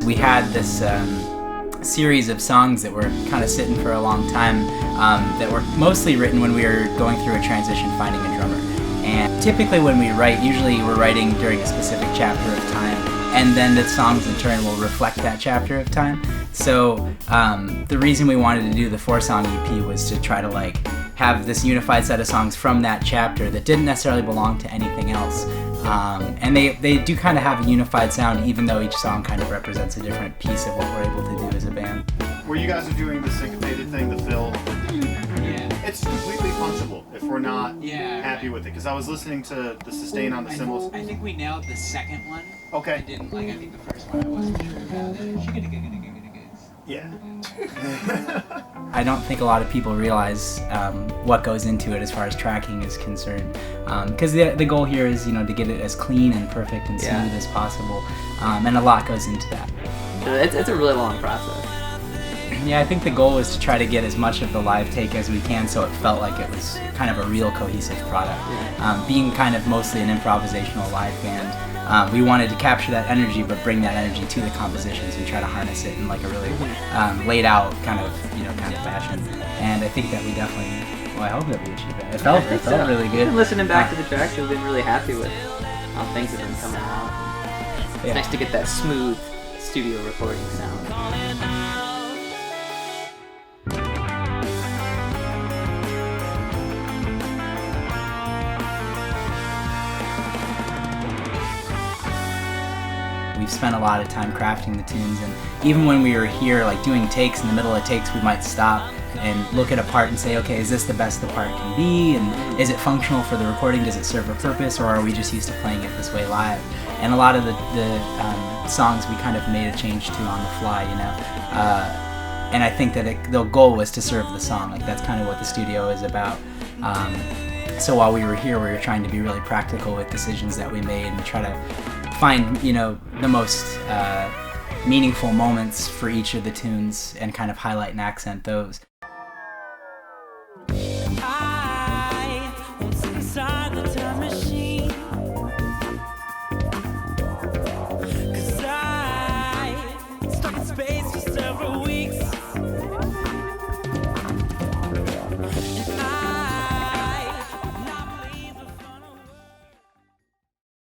we had this series of songs that were kind of sitting for a long time that were mostly written when we were going through a transition, finding a drummer. And typically when we write, usually we're writing during a specific chapter of time, and then the songs in turn will reflect that chapter of time. So the reason we wanted to do the 4-song EP was to try to like have this unified set of songs from that chapter that didn't necessarily belong to anything else. And they do kind of have a unified sound, even though each song kind of represents a different piece of what we're able to do as a band. Where you guys are doing the syncopated thing, the fill, Yeah. it's completely punchable if we're not Yeah, happy right. with it. Because I was listening to the sustain on the cymbals. I think we nailed the second one. I Okay. didn't like. I think the first one I wasn't sure about it. Yeah. I don't think a lot of people realize what goes into it as far as tracking is concerned, because the goal here is to get it as clean and perfect and smooth as possible, and a lot goes into that. It's a really long process. Yeah, I think the goal was to try to get as much of the live take as we can, so it felt like it was kind of a real cohesive product. Being kind of mostly an improvisational live band, we wanted to capture that energy, but bring that energy to the compositions and try to harness it in like a really laid out kind of fashion. And I think that we definitely, I hope that we achieved that. It felt really good. Listening back to the tracks, we've been really happy with how things have been coming out. It's nice to get that smooth studio recording sound. We've spent a lot of time crafting the tunes, and even when we were here like doing takes, in the middle of takes we might stop and look at a part and say, okay, is this the best the part can be, and is it functional for the recording, does it serve a purpose, or are we just used to playing it this way live? And a lot of the songs we kind of made a change to on the fly, and I think that the goal was to serve the song. Like that's kind of what the studio is about. So while we were here, we were trying to be really practical with decisions that we made and try to find the most meaningful moments for each of the tunes and kind of highlight and accent those. I won't sit inside the time machine, 'cause I stuck in space for several weeks.